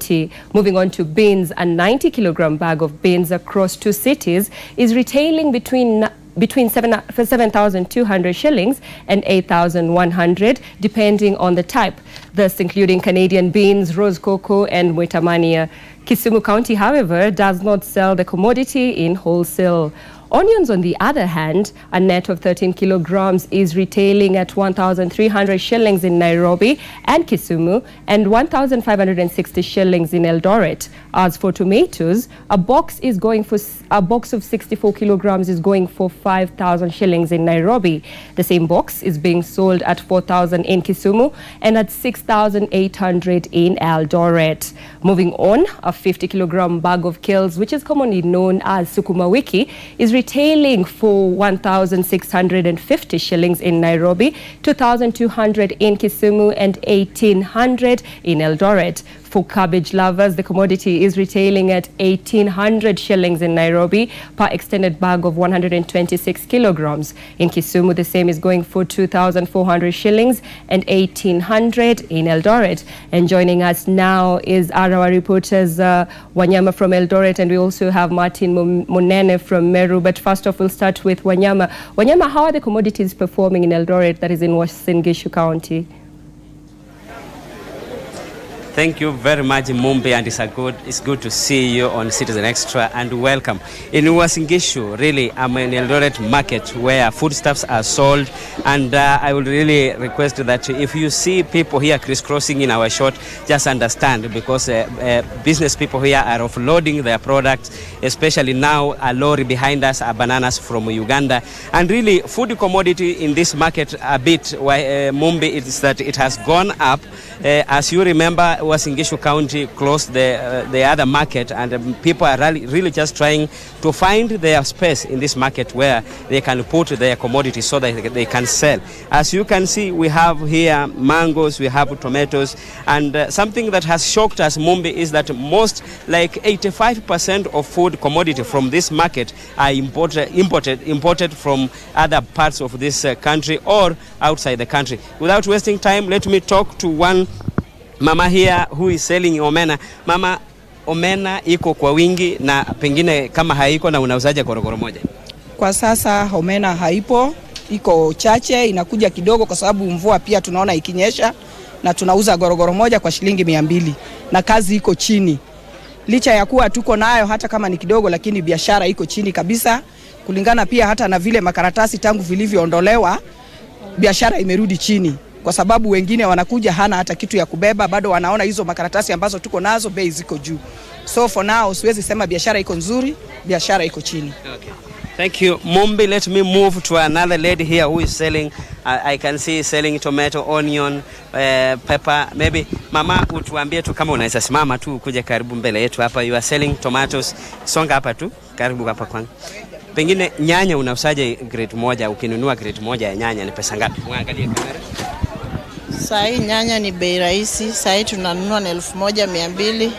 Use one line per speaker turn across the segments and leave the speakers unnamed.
commodity. Moving on to beans, a 90-kilogram bag of beans across two cities is retailing between 7,200 shillings and 8,100, depending on the type. This including Canadian beans, rose cocoa, and Mwitamania. Kisumu County, however, does not sell the commodity in wholesale. Onions, on the other hand, a net of 13 kilograms is retailing at 1,300 shillings in Nairobi and Kisumu and 1,560 shillings in Eldoret. As for tomatoes, a box of 64 kilograms is going for 5,000 shillings in Nairobi. The same box is being sold at 4,000 in Kisumu and at 6,800 in Eldoret. Moving on, a 50-kilogram bag of kales, which is commonly known as sukuma wiki, is retailing for 1,650 shillings in Nairobi, 2,200 in Kisumu and 1,800 in Eldoret. For cabbage lovers, the commodity is retailing at 1,800 shillings in Nairobi per extended bag of 126 kilograms. In Kisumu, the same is going for 2,400 shillings and 1,800 in Eldoret. And joining us now is our reporters Wanyama from Eldoret, and we also have Martin Munene from Meru. But first off, we'll start with Wanyama. Wanyama, how are the commodities performing in Eldoret, that is in Uasin Gishu County?
Thank you very much, Mumbi, and it's good to see you on Citizen Extra, and welcome. In Uasin Gishu, really, I'm in Eldoret market where foodstuffs are sold, and I would really request that if you see people here crisscrossing in our shop, just understand, because business people here are offloading their products, especially now a lorry behind us are bananas from Uganda. And really, food commodity in this market a bit, Mumbi, is that it has gone up. As you remember, Uasin Gishu County closed the other market, and people are really just trying to find their space in this market where they can put their commodities so that they can sell. As you can see, we have here mangoes, we have tomatoes, and something that has shocked us, Mumbi, is that most, like 85% of food commodity from this market are imported from other parts of this country or outside the country. Without wasting time, let me talk to one mama here who is selling omena. Mama, omena iko kwa wingi, na pengine kama haiko na unauzaje gorogoro moja?
Kwa sasa omena haipo, iko chache, inakuja kidogo kwa sababu mvua pia tunaona ikinyesha, na tunauza gorogoro moja kwa shilingi 200, na kazi iko chini. Licha ya kuwa tuko nayo hata kama ni kidogo, lakini biashara iko chini kabisa, kulingana pia hata na vile makaratasi tangu vilivyoondolewa, biashara imerudi chini. Kwa sababu wengine wanakuja hana hata kitu ya kubeba, bado wanaona hizo makaratasi ambazo tuko nazo bei ziko juu. So for now, siwezi sema biashara iko nzuri, biashara iko chini.
Okay. Thank you, Mumbi. Let me move to another lady here who is selling, I can see selling tomato, onion, pepper. Maybe, mama, utuambie tu kama unaweza simama tu kuja karibu mbele yetu hapa. You are selling tomatoes. Songa hapa tu, karibu hapa kwangu. Pengine nyanya unausaje grade moja? Ukinunua grade moja ya nyanya ni pesa ngapi? Muangalie kamera.
Sai nyanya ni bei rahisi, sai tunanunua na 1,200.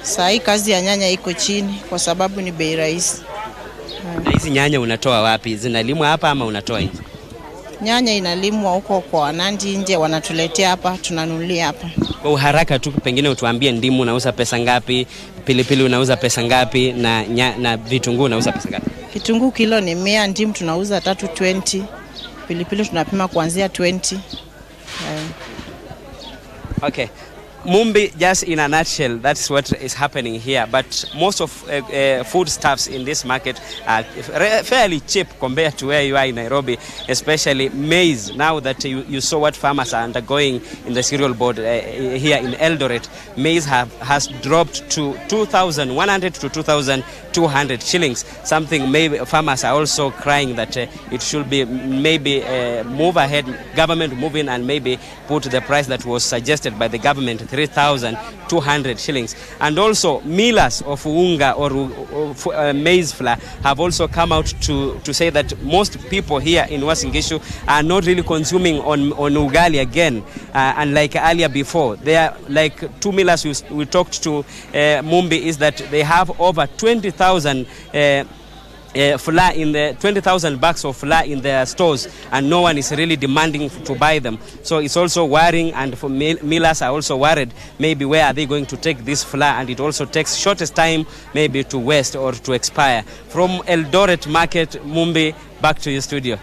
Sai kazi ya nyanya iko chini kwa sababu ni bei rahisi.
Na hizi nyanya unatoa wapi? Zinalimwa hapa ama unatoa nje?
Nyanya inalimwa huko kwa Nandi nje, wanatuletea hapa, tunanunulia hapa.
Kwa haraka tu, pengine utuambie ndimu unauza pesa ngapi, pilipili unauza pesa ngapi, na vitunguu unauza pesa ngapi?
Kitunguu kilo ni 100, ndimu tunauza 320, pilipili tunapima kuanzia 20.
Okay. Mumbi, just in a nutshell, that's what is happening here. But most of foodstuffs in this market are fairly cheap compared to where you are in Nairobi, especially maize. Now that you saw what farmers are undergoing in the cereal board here in Eldoret, maize has dropped to 2,100 to 2,200 shillings. Something maybe farmers are also crying that it should be maybe move ahead, government move in and maybe put the price that was suggested by the government, 3,200 shillings. And also millers of unga or maize flour have also come out to say that most people here in Uasin Gishu are not really consuming on ugali again, unlike earlier before. They are like two millers we talked to, Mumbi, is that they have over 20,000 flour in the 20,000 bags of flour in their stores, and no one is really demanding to buy them. So it's also worrying, and for millers are also worried maybe where are they going to take this flour, and it also takes shortest time maybe to waste or to expire. From Eldoret Market, Mumbi, back to your studio.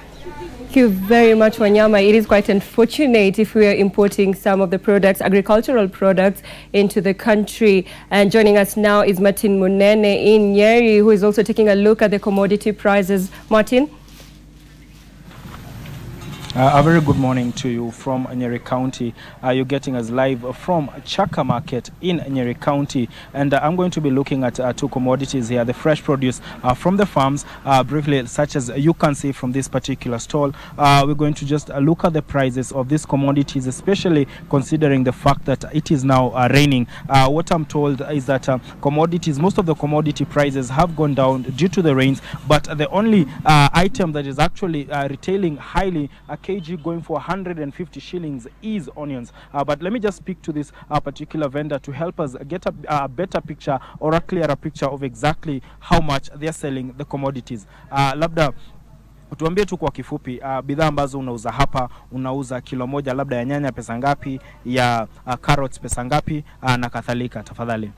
Thank you very much, Wanyama. It is quite unfortunate if we are importing some of the products, agricultural products, into the country. And joining us now is Martin Munene in Nyeri, who is also taking a look at the commodity prices. Martin?
A very good morning to you from Nyeri County. You're getting us live from Chaka Market in Nyeri County. And I'm going to be looking at two commodities here. The fresh produce from the farms, briefly, such as you can see from this particular stall. We're going to just look at the prices of these commodities, especially considering the fact that it is now raining. What I'm told is that commodities, most of the commodity prices have gone down due to the rains. But the only item that is actually retailing highly, kg going for 150 shillings, is onions. But let me just speak to this particular vendor to help us get a better picture or a clearer picture of exactly how much they're selling the commodities. Labda tuambie tu kwa kifupi bidhaa ambazo unauza hapa, unauza kilo moja labda ya nyanya pesa ngapi, ya carrots pesa ngapi, na kadhalika, tafadhali.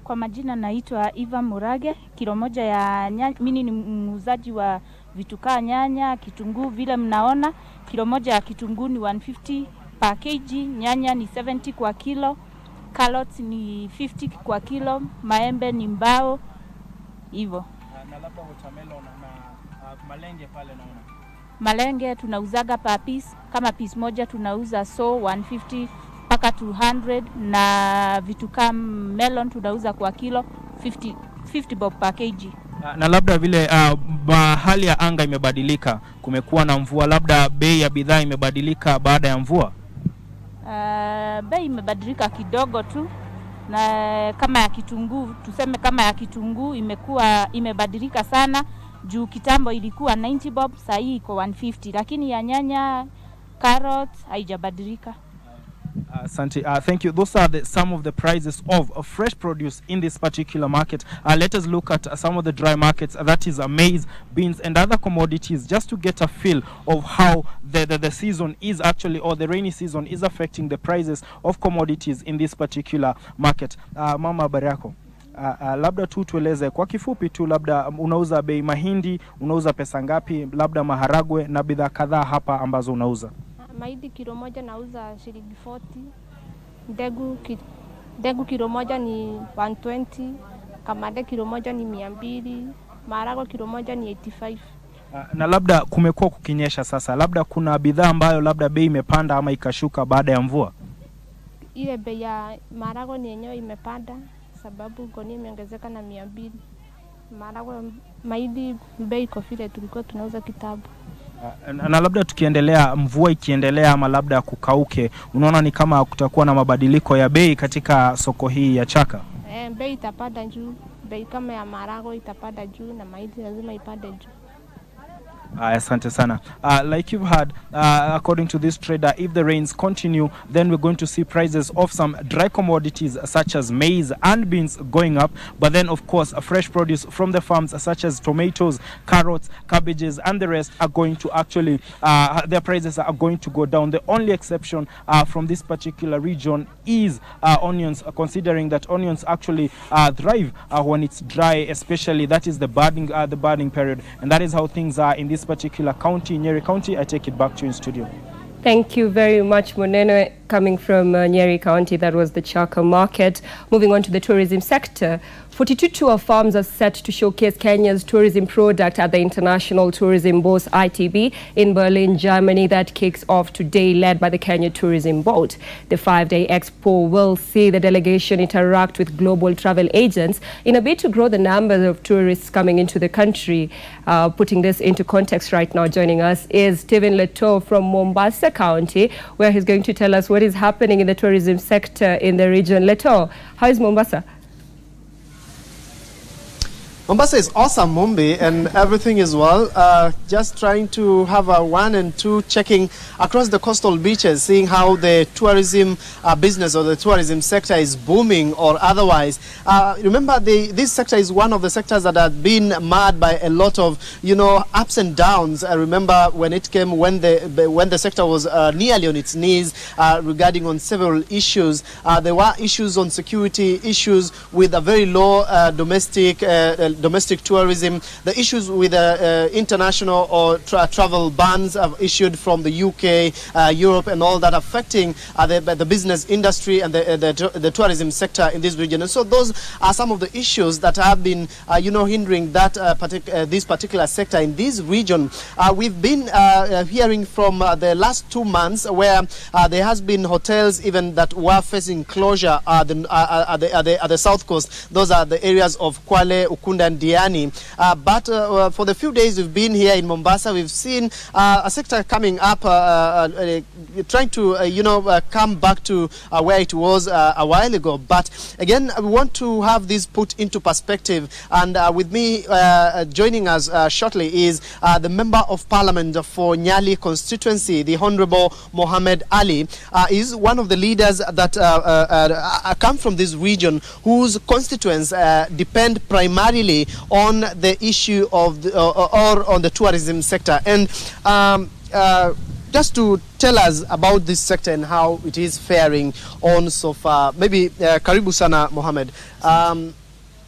Kwa majina naitwa Eva Murage. Kilo moja ya nyanya, mimi ni muuzaji wa vitu kama nyanya, kitunguu, vile mnaona. Kilo moja ya kitunguu ni 150 per kg, nyanya ni 70 kwa kilo, carrots ni 50 kwa kilo, maembe ni mbao, hivyo.
Na labda watermelon na malenge pale naona.
Malenge tunauzaga per piece, kama piece moja tunauza so 150 mpaka 200, na vitu kama melon tunauza kwa kilo 50 bob per kg.
Na labda vile hali ya anga imebadilika, kumekuwa na mvua, labda bei ya bidhaa imebadilika baada ya mvua?
Bei imebadilika kidogo tu, na kama ya kitunguu, tuseme kama ya kitunguu imebadilika sana, juu kitambo ilikuwa 90 bob, sasa hii iko 150, lakini ya nyanya, carrots haijabadilika.
Santi, thank you. Those are some of the prices of fresh produce in this particular market. Let us look at some of the dry markets, that is maize, beans and other commodities, just to get a feel of how the season is actually, or the rainy season is affecting the prices of commodities in this particular market. Mama, habari yako? Labda tu tueleze kwa kifupi tu, labda unauza bei mahindi, unauza pesa ngapi, labda maharagwe na bidhaa kadhaa hapa ambazo unauza?
Mahindi kilo moja nauza shilingi 40, ndegu kilo moja ni 120, kamande kilo moja ni 200, maharagwe kilo moja ni 85.
Na labda kumekuwa kukinyesha sasa, labda kuna bidhaa ambayo labda bei imepanda ama ikashuka baada ya mvua?
Ile bei ya maharagwe ni yenyewe imepanda sababu gunia imeongezeka na 200. Maharagwe mahindi bei iko vile tulikuwa tunauza kitabu.
Na labda tukiendelea, mvua ikiendelea ama labda kukauke, unaona ni kama kutakuwa na mabadiliko ya bei katika soko hii ya Chaka?
Bei itapanda juu, bei kama ya maharagwe itapanda juu na mahindi lazima ipande juu.
Asante sana. Like you've heard, according to this trader, if the rains continue, then we're going to see prices of some dry commodities such as maize and beans going up. But then, of course, fresh produce from the farms such as tomatoes, carrots, cabbages, and the rest are going to actually, their prices are going to go down. The only exception from this particular region is onions, considering that onions actually thrive when it's dry, especially that is the budding period. And that is how things are in this particular county, Nyeri County. I take it back to you in studio.
Thank you very much, Munene, coming from Nyeri County. That was the Chaka Market. Moving on to the tourism sector. 42 tour farms are set to showcase Kenya's tourism product at the International Tourism Bourse ITB in Berlin, Germany. That kicks off today, led by the Kenya Tourism Board. The 5-day expo will see the delegation interact with global travel agents in a bid to grow the numbers of tourists coming into the country. Putting this into context right now, joining us is Stephen Leto from Mombasa County, where he's going to tell us what is happening in the tourism sector in the region. Leto, how is Mombasa?
Mombasa is awesome, Mumbi, and everything is well. Just trying to have a 1 and 2 checking across the coastal beaches, seeing how the tourism business or the tourism sector is booming or otherwise. Remember, this sector is one of the sectors that have been marred by a lot of, ups and downs. I remember when it came, when the sector was nearly on its knees regarding on several issues. There were issues on security, issues with a very low domestic tourism, the issues with international or travel bans have issued from the UK, Europe, and all that, affecting the business industry and the tourism sector in this region. And so those are some of the issues that have been, hindering that this particular sector in this region. We've been hearing from the last 2 months where there has been hotels even that were facing closure at the south coast. Those are the areas of Kwale, Ukunda, and Diani. But for the few days we've been here in Mombasa, we've seen a sector coming up, trying to, come back to where it was a while ago. But again, we want to have this put into perspective. And with me joining us shortly is the Member of Parliament for Nyali constituency, the Honorable Mohammed Ali. Is one of the leaders that come from this region whose constituents depend primarily on the issue of or on the tourism sector. And just to tell us about this sector and how it is faring on so far, maybe karibu sana Mohammed,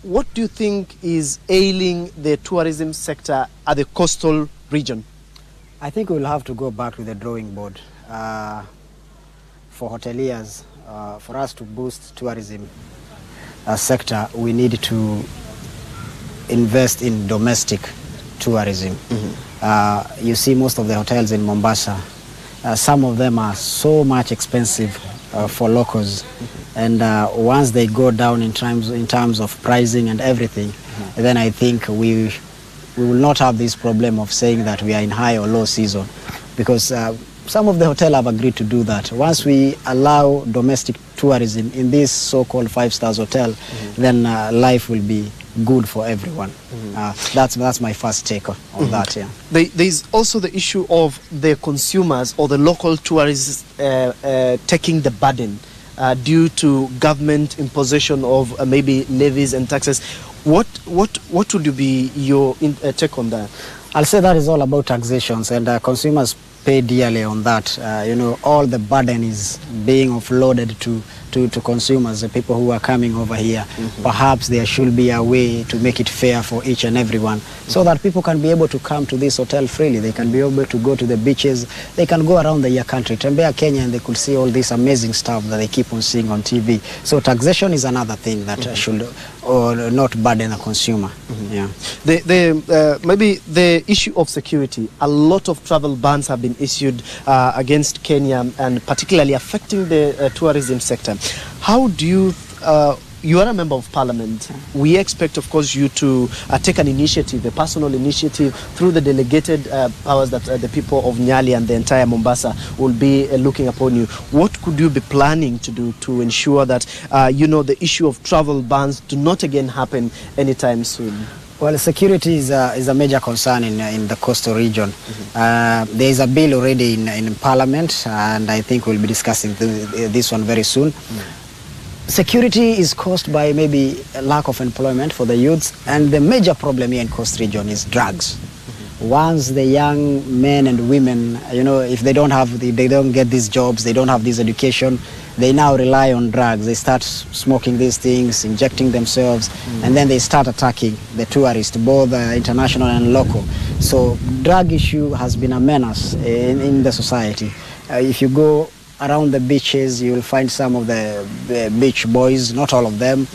what do you think is ailing the tourism sector at the coastal region?
I think we'll have to go back to the drawing board for hoteliers. For us to boost tourism sector, we need to invest in domestic tourism. You see most of the hotels in Mombasa, some of them are so much expensive for locals, and once they go down in terms of pricing and everything, then I think we will not have this problem of saying that we are in high or low season, because some of the hotels have agreed to do that. Once we allow domestic tourism in this so-called 5-star hotel, then life will be good for everyone. That's my first take on that. Yeah.
There's also the issue of the consumers or the local tourists taking the burden due to government imposition of maybe levies and taxes. What would be your take on that?
I'll say that is all about taxations, and consumers pay dearly on that. All the burden is being offloaded to consumers, the people who are coming over here. Perhaps there should be a way to make it fair for each and everyone, so that people can be able to come to this hotel freely. They can be able to go to the beaches. They can go around the country, Tembea Kenya, and they could see all this amazing stuff that they keep on seeing on TV. So taxation is another thing that should not burden the consumer. Yeah.
Maybe the issue of security. A lot of travel bans have been issued against Kenya, and particularly affecting the tourism sector. How do you, you are a member of parliament, we expect of course you to take an initiative, a personal initiative through the delegated powers that the people of Nyali and the entire Mombasa will be looking upon you. What could you be planning to do to ensure that the issue of travel bans do not again happen anytime soon?
Well, security is a major concern in the coastal region. There is a bill already in Parliament, and I think we'll be discussing this one very soon. Security is caused by maybe a lack of employment for the youths, and the major problem here in coast region is drugs. Once the young men and women, if they don't get these jobs, they don't have this education, they now rely on drugs. They start smoking these things, injecting themselves, and then they start attacking the tourists, both international and local. So drug issue has been a menace in the society. If you go around the beaches, you will find some of the beach boys, not all of them.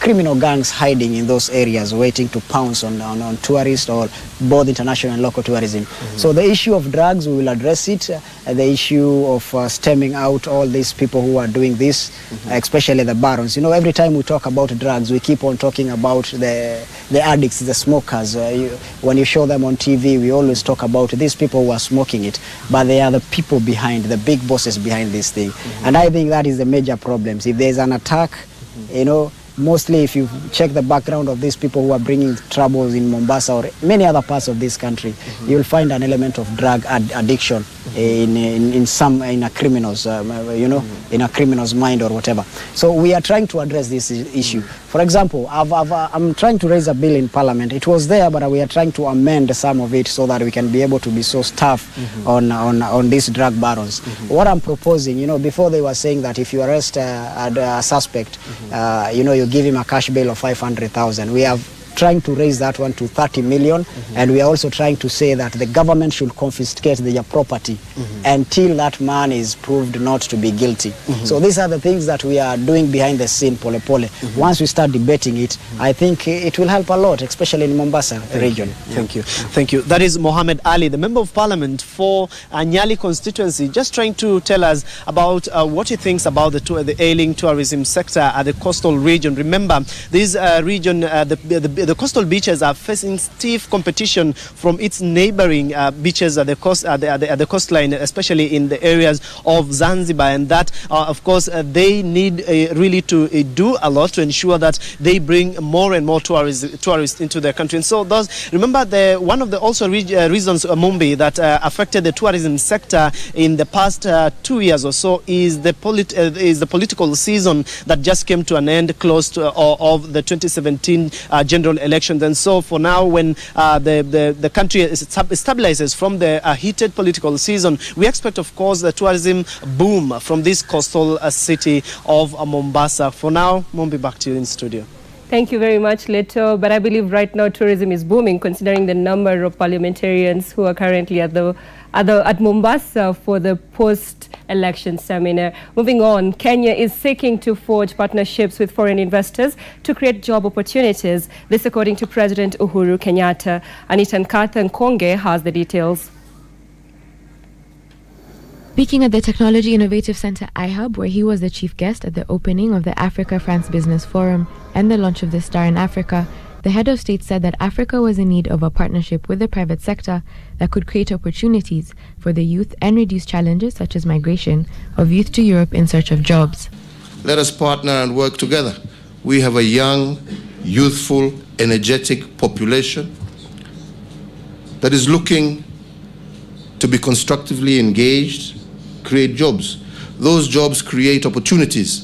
Criminal gangs hiding in those areas, waiting to pounce on tourists or both international and local tourism. So the issue of drugs, we will address it. The issue of stemming out all these people who are doing this, especially the barons. Every time we talk about drugs, we keep on talking about the addicts, the smokers. When you show them on TV, we always talk about these people who are smoking it, but they are the people behind, the big bosses behind this thing. And I think that is the major problems. If there's an attack, mostly if you check the background of these people who are bringing troubles in Mombasa or many other parts of this country, you'll find an element of drug addiction in a criminal's, in a criminal's mind or whatever. So we are trying to address this issue. For example, I'm trying to raise a bill in Parliament. It was there, but we are trying to amend some of it so that we can be able to be so tough on these drug barons. What I'm proposing, before they were saying that if you arrest a suspect, you give him a cash bail of 500,000. We have trying to raise that one to 30 million, and we are also trying to say that the government should confiscate their property until that man is proved not to be guilty. So these are the things that we are doing behind the scene, pole pole. Once we start debating it, I think it will help a lot, especially in Mombasa region.
Thank you. Thank you. That is Mohammed Ali, the Member of Parliament for Nyali constituency, just trying to tell us about what he thinks about the ailing tourism sector at the coastal region. Remember, this region, the coastal beaches are facing stiff competition from its neighboring beaches at the coastline, especially in the areas of Zanzibar, and that, of course, they need really to do a lot to ensure that they bring more and more tourists into their country. And so, remember, one of the also reasons, Mumbi, that affected the tourism sector in the past 2 years or so is the political season that just came to an end close to of the 2017 general elections. And so for now, when the country stabilizes from the heated political season, we expect, of course, the tourism boom from this coastal city of Mombasa. For now, Mumbi, back to you in studio.
Thank you very much, Leto. But I believe right now tourism is booming, considering the number of parliamentarians who are currently at Mombasa for the post-election seminar. Moving on, Kenya is seeking to forge partnerships with foreign investors to create job opportunities. This according to President Uhuru Kenyatta. Anita Nkatha Nkonge has the details.
Speaking at the Technology Innovative Center iHub, where he was the chief guest at the opening of the Africa-France Business Forum and the launch of the Star in Africa, the head of state said that Africa was in need of a partnership with the private sector that could create opportunities for the youth and reduce challenges such as migration of youth to Europe in search of jobs.
Let us partner and work together. We have a young, youthful, energetic population that is looking to be constructively engaged, create jobs. Those jobs create opportunities